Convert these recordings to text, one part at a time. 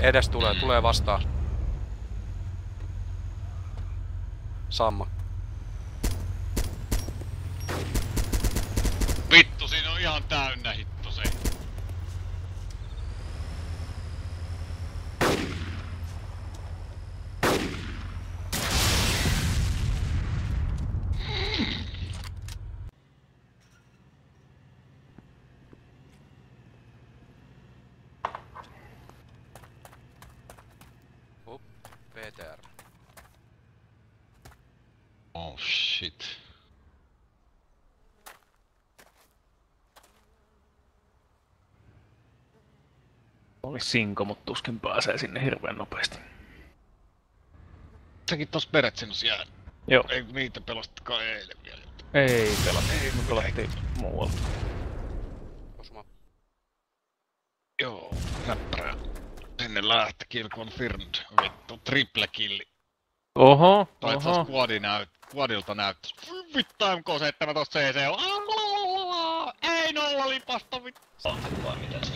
Edes tulee vastaan. Samma. Vittu, siinä on ihan täynnä hitto se. PTR. Oh shit. Olis Sinko, mut tuskin pääsee sinne hirveen nopeasti. Säkin tos Beretsinus jää. Joo. Ei niitä pelastkaan eilen vielä. Ei pelata. Me pelattiin muualla. Osuma. Joo, näppärä. Sinne lähtä, kill confirmed. Vittu, triple killi. Oho, Tai itse oho. Quadilta näyttäis. Vittu MK17 CC on. Ei nolla lipasta vittu. Vai mitä se?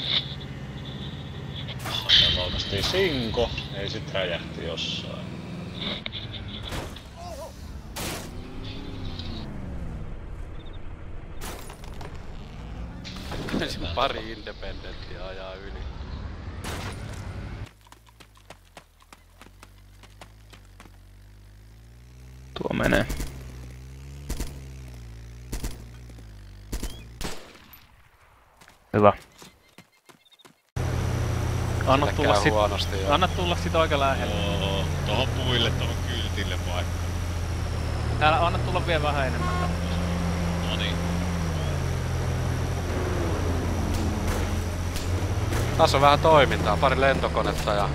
Ja lautastiin Sinko, ei sit räjähti jossain. Siinä pari independenttiä ajaa yli. Tuo menee. Hyvä. Anna tulla sit aika lähelle. Oo, tohon puille, tohon kyltille vaikka. Täällä anna tulla vielä vähän enemmän tähän. Noniin. Tässä on vähän toimintaa, pari lentokonetta ja...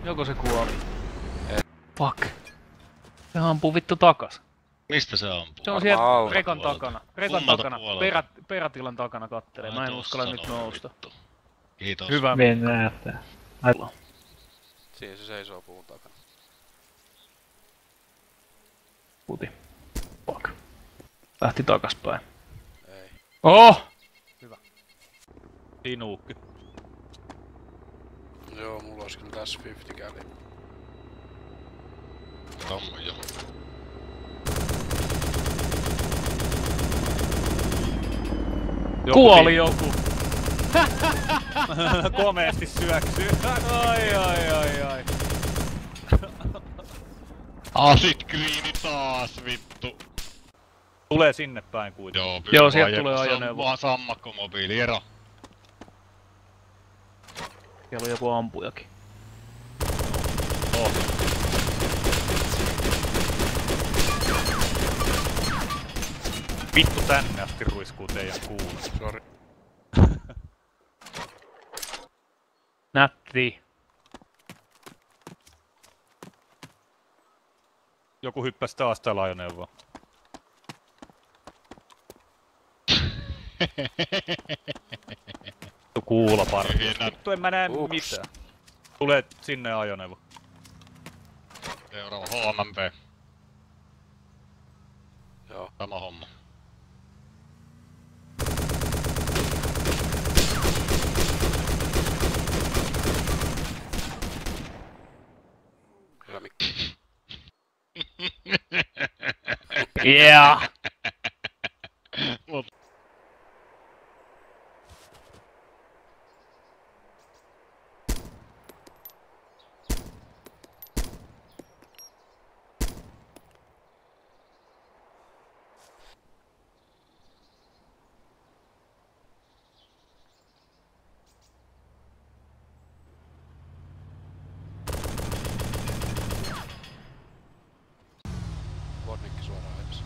Joko se kuoli? Ei. Fuck. Se ampuu vittu takas. Mistä se ampuu? Se on siellä Varmaan rekon puolelta. takana. Rekon Kummalta takana. puolelta? Perätilan takana kattelee. Mä en uskalla nyt nousta. Vittu. Kiitos. Hyvä. Venäjää. Siinä se seisoo puun takana. Puti. Fuck. Lähti takaspäin. Ei. Oh! Hyvä. Inuukki. Joo, mulla olisi kyllä tässä 50 kävi. Tommo jo. Kuoli joku! Komeesti syöksyy. Ai. Acid greeni taas vittu. Tulee sinne päin kuitenkin. Joo, Joo, sieltä tulee se on ajoneuvo. vaan sammakkomobiili, ero. Siellä on joku ampujakin. Oh. Vittu tänne asti ruiskuu teidän kuulla. Sori. Nätti. Joku hyppäsi taas täällä ajoneuvoa. Vittu kuulaparvi. Vittu en mä näe mitään. Tulee sinne ajoneuvo. Seuraava HMP. Joo. Sama homma. Hyvä Mikki. Yeah! Vodnikki suoraan edessä.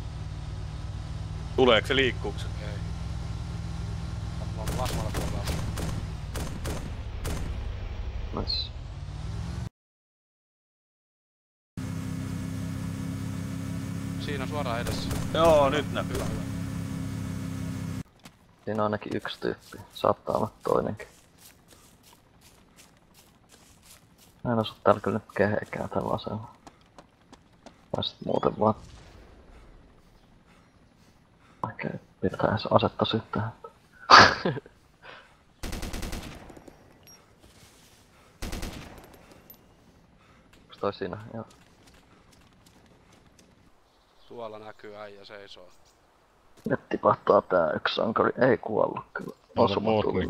Tuleeko se, liikkuuko se? Ei. Mulla on vasmalla tuolla. Nice. Siinä suoraan edessä. Joo, nyt näkyy. Hyvä. Siinä on ainakin yksi tyyppi. Saattaa olla toinenkin. Mä en osaa täällä kyllä nyt kehekään tällä aseella. Tai sit muuten vaan. Pitää se asetta sitten. Onks toi siinä? Joo. Tuolla näkyy äijä seisoo. Nyt tipahtaa tää yksi sankari. Ei kuollut kyllä. Osuma tuli.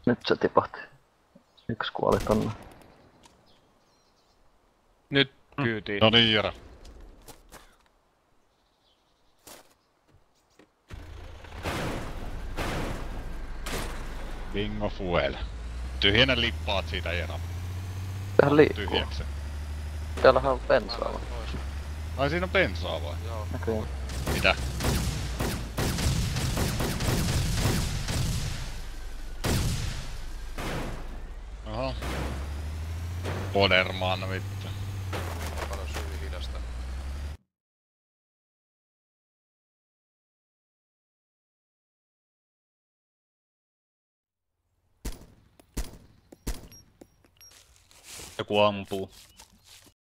Nyt se tipahti. Yksi kuoli tonne. Nyt kyytiin. No niin, Jara. Bingo fuel. Tyhjennä lippaat siitä, Jara. Tähän liikkuu. Tyhjäksi. Täällähän on bensaa. Pois. Ai siinä on bensaa vai? Joo. Näköjään. Mitä? Oho. Poderman vittu. Paljon syy hidasta. Joku ampuu.